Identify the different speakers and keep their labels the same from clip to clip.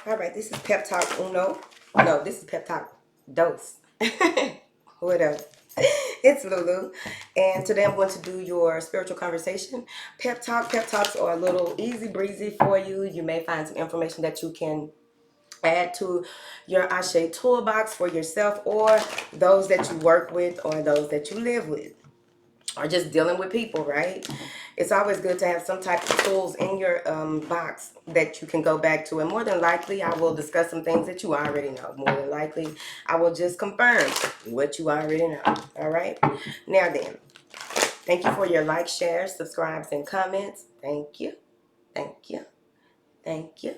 Speaker 1: All right, this is Pep Talk Uno. No, this is Pep Talk Dos. Whatever. It's Lulu, and today I'm going to do your spiritual conversation. Pep Talk. Pep Talks are a little easy breezy for you. You may find some information that you can add to your Ashe toolbox for yourself or those that you work with or those that you live with, or just dealing with people, right? It's always good to have some type of tools in your box that you can go back to. And more than likely, I will discuss some things that you already know. More than likely, I will just confirm what you already know. All right? Now then, thank you for your likes, shares, subscribes, and comments. Thank you. Thank you. Thank you.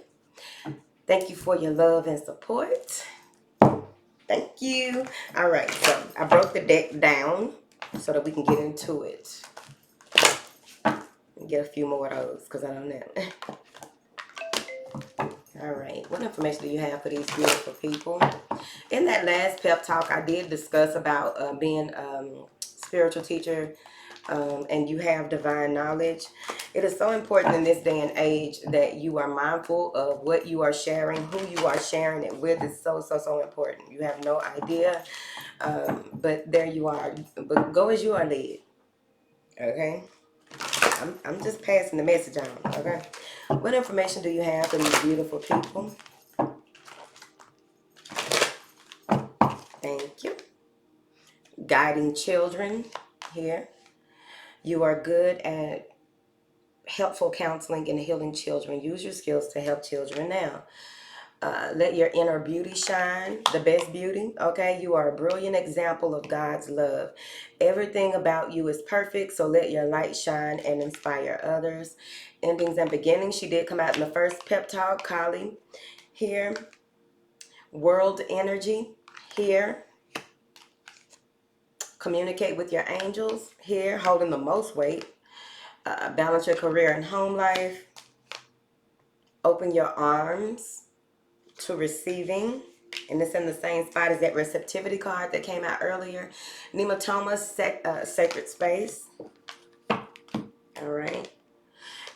Speaker 1: Thank you for your love and support. Thank you. All right, so I broke the deck down so that we can get into it. Get a few more of those because I don't know. All right, what information do you have for these beautiful people? In that last pep talk, I did discuss about being spiritual teacher and you have divine knowledge. It is so important in this day and age that you are mindful of what you are sharing, who you are sharing it with. Is so important. You have no idea, but there you are. But go as you are led. Okay. I'm just passing the message on, okay? What information do you have for these beautiful people? Thank you. Guiding children here. You are good at helpful counseling and healing children. Use your skills to help children now. Let your inner beauty shine, the best beauty, okay? You are a brilliant example of God's love. Everything about you is perfect, so let your light shine and inspire others. Endings and beginnings, she did come out in the first pep talk, Kali, here. World energy, here. Communicate with your angels, here, holding the most weight. Balance your career and home life. Open your arms to receiving, and it's in the same spot as that receptivity card that came out earlier. Nematoma, sacred space. All right.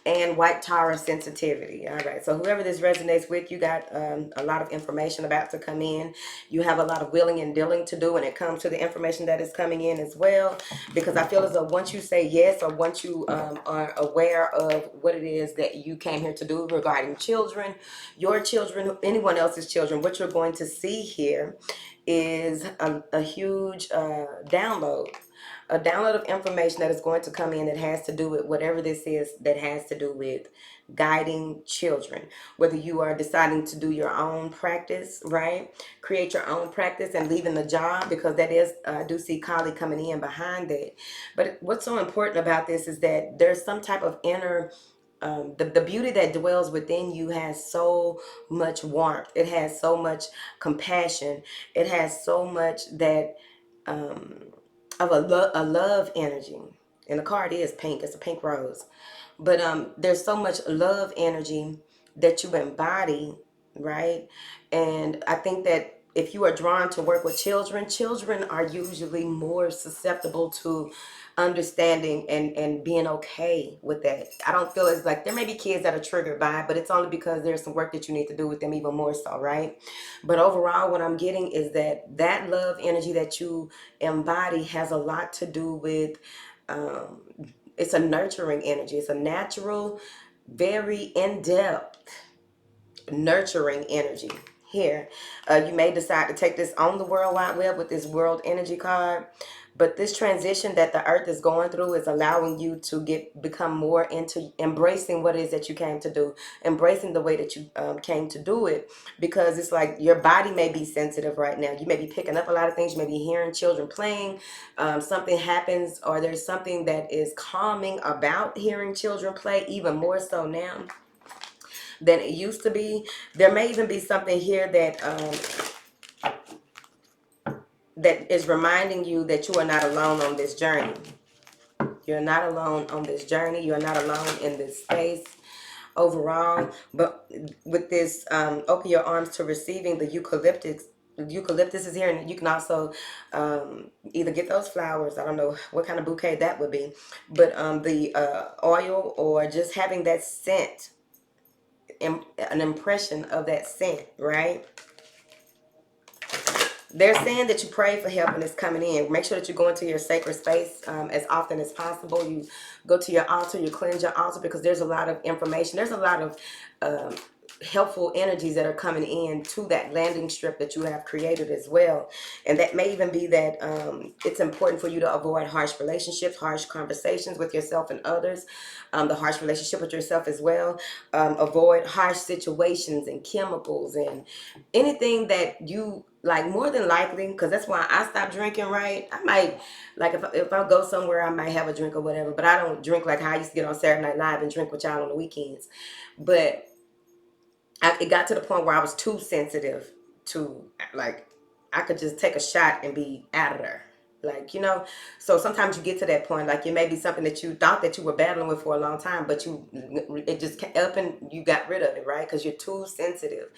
Speaker 1: And white Tara sensitivity. All right, so whoever this resonates with, you got a lot of information about to come in. You have a lot of willing and dealing to do when it comes to the information that is coming in as well, because I feel as though once you say yes, or once you are aware of what it is that you came here to do regarding children, your children, anyone else's children, what you're going to see here is a huge download, a download of information that is going to come in that has to do with whatever this is that has to do with guiding children. Whether you are deciding to do your own practice, right? Create your own practice and leaving the job, because that is, I do see Kali coming in behind that. But what's so important about this is that there's some type of inner the beauty that dwells within you has so much warmth. It has so much compassion. It has so much that of a love energy. And the card is pink. It's a pink rose. But there's so much love energy that you embody, right? And I think that if you are drawn to work with children, children are usually more susceptible to understanding and being okay with that. I don't feel it's like, there may be kids that are triggered by it, but it's only because there's some work that you need to do with them even more so, right? But overall, what I'm getting is that love energy that you embody has a lot to do with it's a nurturing energy. It's a natural, very in-depth nurturing energy here. You may decide to take this on the World Wide Web with this World Energy card, but this transition that the earth is going through is allowing you to become more into embracing what it is that you came to do, embracing the way that you came to do it, because it's like your body may be sensitive right now. You may be picking up a lot of things. You may be hearing children playing. Something happens, or there's something that is calming about hearing children play, even more so now than it used to be. There may even be something here that is reminding you that you are not alone on this journey. You're not alone on this journey. You're not alone in this space overall. But with this, open your arms to receiving, the eucalyptus is here, and you can also either get those flowers. I don't know what kind of bouquet that would be, but the oil, or just having that scent an impression of that scent, right? They're saying that you pray for help and it's coming in. Make sure that you go into your sacred space as often as possible. You go to your altar, you cleanse your altar, because there's a lot of information. There's a lot of helpful energies that are coming in to that landing strip that you have created as well. And that may even be that it's important for you to avoid harsh relationships, harsh conversations with yourself and others, the harsh relationship with yourself as well. Avoid harsh situations and chemicals and anything that you like, more than likely, because that's why I stopped drinking, right? I might, like, if I go somewhere, I might have a drink or whatever, but I don't drink like how I used to get on Saturday Night Live and drink with y'all on the weekends. But it got to the point where I was too sensitive to, like, I could just take a shot and be out of there. Like, you know, so sometimes you get to that point, like it may be something that you thought that you were battling with for a long time, but it just up and you got rid of it, right? Because you're too sensitive.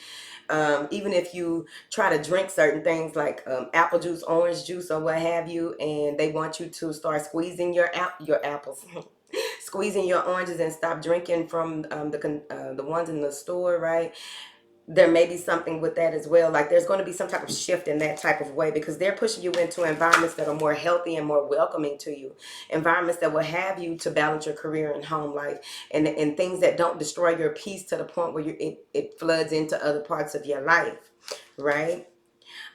Speaker 1: Even if you try to drink certain things like apple juice, orange juice, or what have you, and they want you to start squeezing your apples, squeezing your oranges, and stop drinking from the ones in the store, right? There may be something with that as well. Like there's going to be some type of shift in that type of way, because they're pushing you into environments that are more healthy and more welcoming to you. Environments that will have you to balance your career and home life, and things that don't destroy your peace to the point where it floods into other parts of your life, right?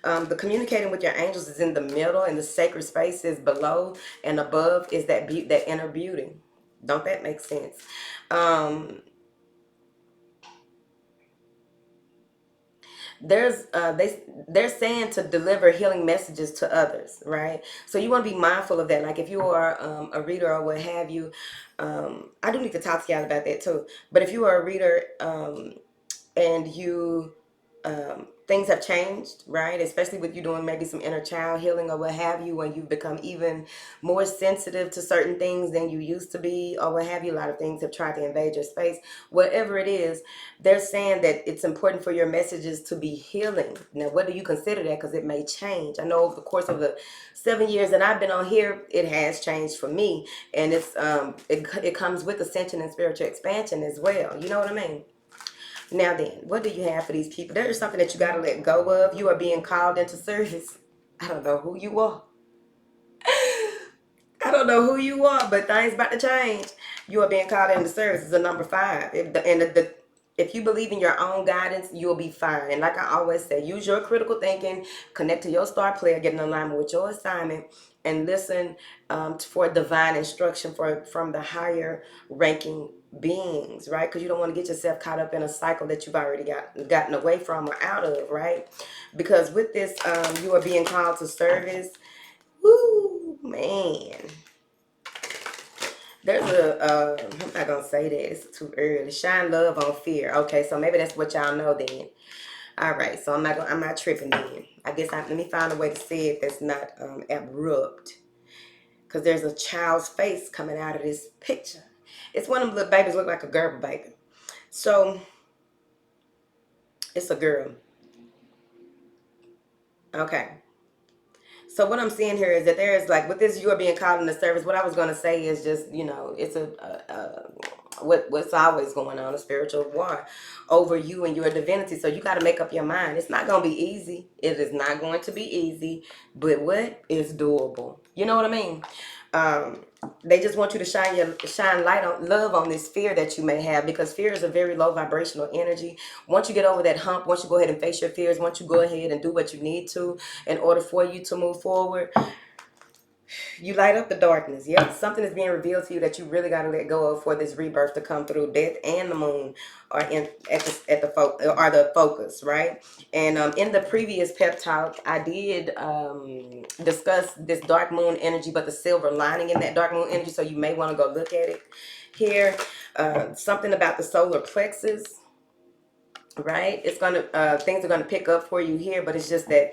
Speaker 1: The communicating with your angels is in the middle, and the sacred space is below, and above is that that inner beauty. Don't that make sense? They're saying to deliver healing messages to others, right? So you want to be mindful of that. Like if you are a reader or what have you, I do need to talk to y'all about that too. But if you are a reader, and you things have changed, right? Especially with you doing maybe some inner child healing or what have you, when you've become even more sensitive to certain things than you used to be, or what have you. A lot of things have tried to invade your space. Whatever it is, they're saying that it's important for your messages to be healing. Now, what do you consider that? Because it may change. I know over the course of the 7 years that I've been on here, it has changed for me, and it comes with ascension and spiritual expansion as well. You know what I mean? Now then, what do you have for these people? There is something that you got to let go of. You are being called into service. I don't know who you are. I don't know who you are, but things about to change. You are being called into service. It's a number 5. If you believe in your own guidance, you'll be fine. And like I always say, use your critical thinking, connect to your star player, get in alignment with your assignment, and listen for divine instruction from the higher ranking beings, right? Because you don't want to get yourself caught up in a cycle that you've already gotten away from or out of, right? Because with this, you are being called to service. Woo, man. There's I'm not gonna say that, it's too early. Shine love on fear. Okay, so maybe that's what y'all know then. All right, so I'm not tripping then. I guess let me find a way to say it that's not abrupt, because there's a child's face coming out of this picture. It's one of them little babies, look like a Gerber baby. So it's a girl. Okay. So what I'm seeing here is that there is, like, with this, you are being called in the service. What I was going to say is just, you know, it's what's always going on, a spiritual war over you and your divinity. So you got to make up your mind. It's not going to be easy. It is not going to be easy, but what is doable? You know what I mean? They just want you to shine light on love on this fear that you may have, because fear is a very low vibrational energy. Once you get over that hump, once you go ahead and face your fears, once you go ahead and do what you need to in order for you to move forward, you light up the darkness. Yep, something is being revealed to you that you really got to let go of for this rebirth to come through. Death and the moon are the focus, right? And in the previous pep talk, I did discuss this dark moon energy, but the silver lining in that dark moon energy. So you may want to go look at it here. Something about the solar plexus, right? It's gonna things are gonna pick up for you here, but it's just that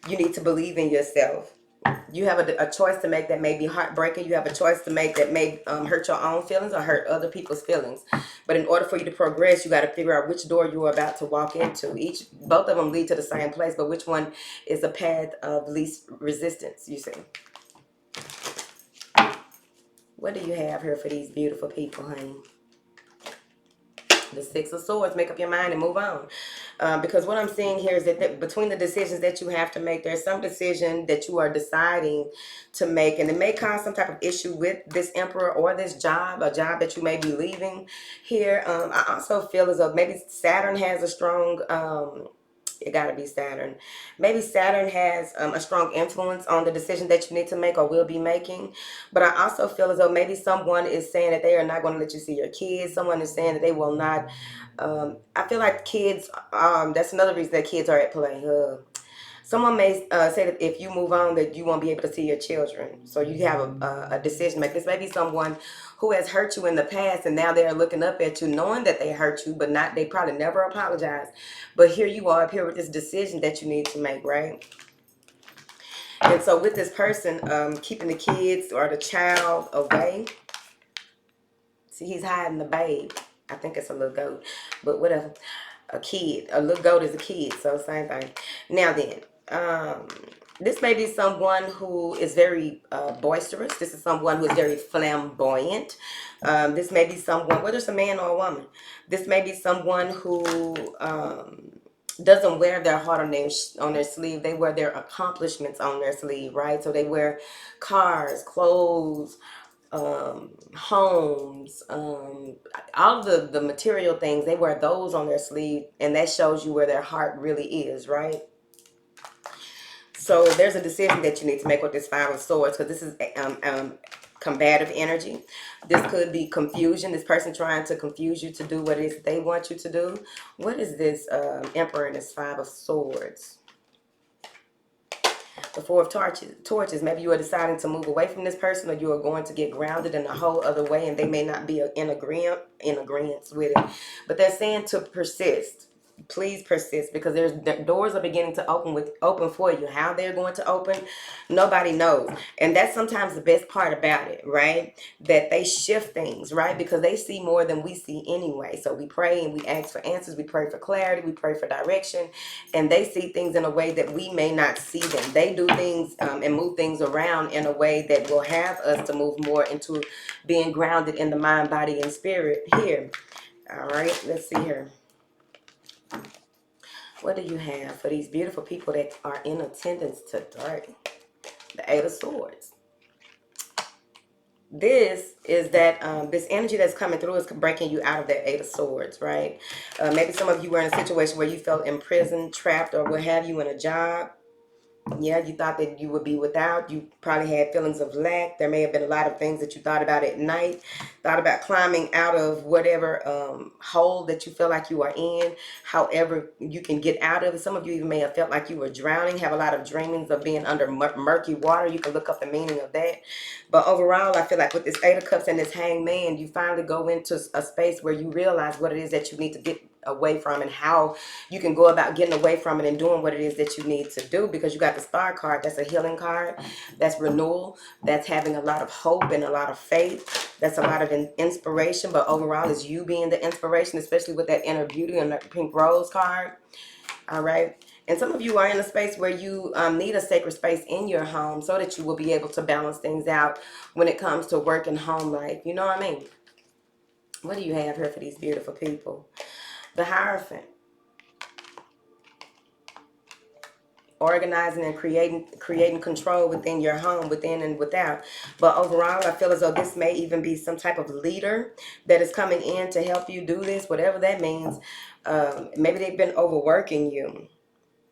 Speaker 1: you need to believe in yourself. You have a choice to make that may be heartbreaking. You have a choice to make that may hurt your own feelings or hurt other people's feelings. But in order for you to progress, you got to figure out which door you're about to walk into. Both of them lead to the same place, but which one is the path of least resistance, you see. What do you have here for these beautiful people, honey? The Six of Swords, make up your mind and move on. Because what I'm seeing here is that between the decisions that you have to make, there's some decision that you are deciding to make, and it may cause some type of issue with this Emperor or this job, a job that you may be leaving here. I also feel as though maybe Saturn has a strong, it got to be Saturn. Maybe Saturn has a strong influence on the decision that you need to make or will be making. But I also feel as though maybe someone is saying that they are not going to let you see your kids. Someone is saying that they will not. I feel like kids, that's another reason that kids are at play. Someone may say that if you move on, that you won't be able to see your children. So you have a decision maker. This may be someone who has hurt you in the past, and now they're looking up at you, knowing that they hurt you, but not. They probably never apologized. But here you are up here with this decision that you need to make, right? And so with this person, keeping the kids or the child away. See, he's hiding the babe. I think it's a little goat, but whatever. A kid, a little goat is a kid, so same thing. Now then, this may be someone who is very boisterous. This is someone who is very flamboyant. This may be someone, whether it's a man or a woman. This may be someone who doesn't wear their heart on their sleeve. They wear their accomplishments on their sleeve, right? So they wear cars, clothes, homes, all of the material things. They wear those on their sleeve, and that shows you where their heart really is, right? So there's a decision that you need to make with this Five of Swords, because this is combative energy. This could be confusion. This person trying to confuse you to do what it is they want you to do. What is this Emperor and this Five of Swords? The Four of Torches. Maybe you are deciding to move away from this person, or you are going to get grounded in a whole other way, and they may not be in agreement with it. But they're saying to persist. Please persist, because the doors are beginning to open for you. How they're going to open, nobody knows. And that's sometimes the best part about it, right? That they shift things, right? Because they see more than we see anyway. So we pray and we ask for answers. We pray for clarity. We pray for direction. And they see things in a way that we may not see them. They do things and move things around in a way that will have us to move more into being grounded in the mind, body, and spirit here. All right, let's see here. What do you have for these beautiful people that are in attendance today? The Eight of Swords. This is that this energy that's coming through is breaking you out of that Eight of Swords, right? Maybe some of you were in a situation where you felt imprisoned, trapped, or what have you in a job. Yeah, you thought that you would be without. You probably had feelings of lack. There may have been a lot of things that you thought about at night. Thought about climbing out of whatever hole that you feel like you are in. However, you can get out of it. Some of you even may have felt like you were drowning. Have a lot of dreamings of being under murky water. You can look up the meaning of that. But overall, I feel like with this Eight of Cups and this Hangman, you finally go into a space where you realize what it is that you need to get away from, and how you can go about getting away from it and doing what it is that you need to do. Because you got the Star card. That's a healing card. That's renewal. That's having a lot of hope and a lot of faith. That's a lot of inspiration. But overall, it's you being the inspiration, especially with that inner beauty and the pink rose card. All right. And some of you are in a space where you need a sacred space in your home so that you will be able to balance things out when it comes to work and home life. You know what I mean? What do you have here for these beautiful people? The Hierophant. Organizing and creating control within your home, within and without. But overall, I feel as though this may even be some type of leader that is coming in to help you do this, whatever that means. Maybe they've been overworking you.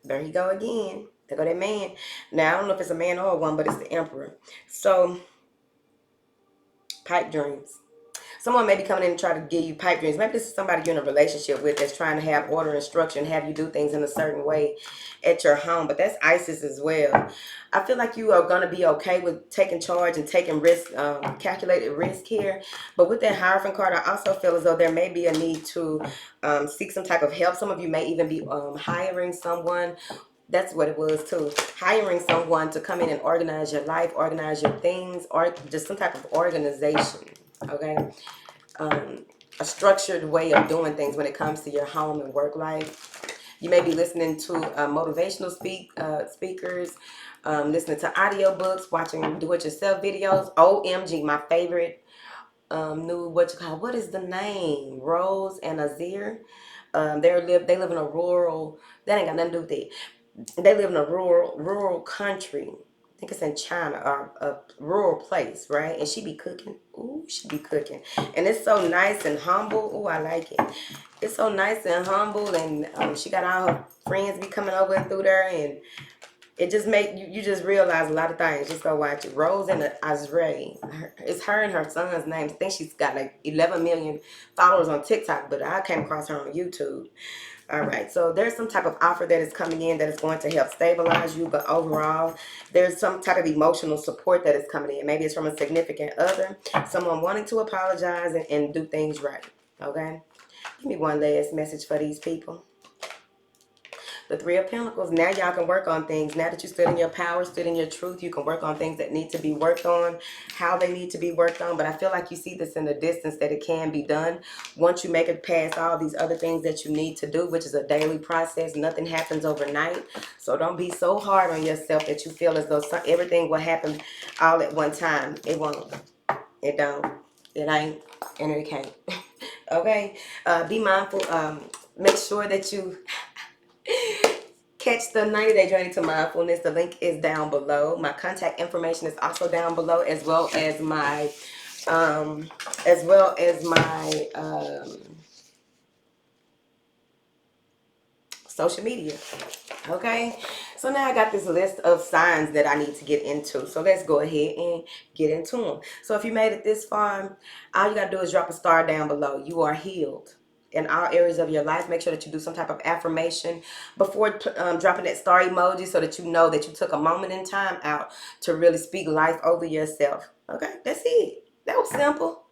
Speaker 1: There you go again. There go that man. Now, I don't know if it's a man or a woman, but it's the Emperor. So, pipe dreams. Someone may be coming in and try to give you pipe dreams. Maybe this is somebody you're in a relationship with that's trying to have order and structure and have you do things in a certain way at your home. But that's Isis as well. I feel like you are going to be okay with taking charge and taking risk, calculated risk here. But with that Hierophant card, I also feel as though there may be a need to seek some type of help. Some of you may even be hiring someone. That's what it was too. Hiring someone to come in and organize your life, organize your things, or just some type of organization. Okay, a structured way of doing things when it comes to your home and work life. You may be listening to motivational speakers, listening to audiobooks, watching do-it-yourself videos. OMG, my favorite new, what is the name? Rose and Azir. They live in a rural. That ain't got nothing to do with it. They live in a rural country. I think it's in China or a rural place, right? And she be cooking. Ooh, she be cooking, and it's so nice and humble. Ooh, I like it. It's so nice and humble, and she got all her friends be coming over through there, and it just make you just realize a lot of things. Just go watch it. Rose and Azray. It's her and her son's name. I think she's got like 11 million followers on TikTok, but I came across her on YouTube. All right, so there's some type of offer that is coming in that is going to help stabilize you, but overall, there's some type of emotional support that is coming in. Maybe it's from a significant other, someone wanting to apologize and do things right, okay? Give me one last message for these people. The Three of Pentacles. Now y'all can work on things. Now that you stood in your power, stood in your truth, you can work on things that need to be worked on, how they need to be worked on. But I feel like you see this in the distance that it can be done. Once you make it past all these other things that you need to do, which is a daily process, nothing happens overnight. So don't be so hard on yourself that you feel as though everything will happen all at one time. It won't. It don't. It ain't. And it can't. Okay? Be mindful. Make sure that you catch the 90-day journey to mindfulness. The link is down below. My contact information is also down below, as well as my social media. Okay, so now I got this list of signs that I need to get into. So let's go ahead and get into them. So if you made it this far, all you got to do is drop a star down below. You are healed in all areas of your life. Make sure that you do some type of affirmation before dropping that star emoji, so that you know that you took a moment in time out to really speak life over yourself. Okay, that's it. That was simple.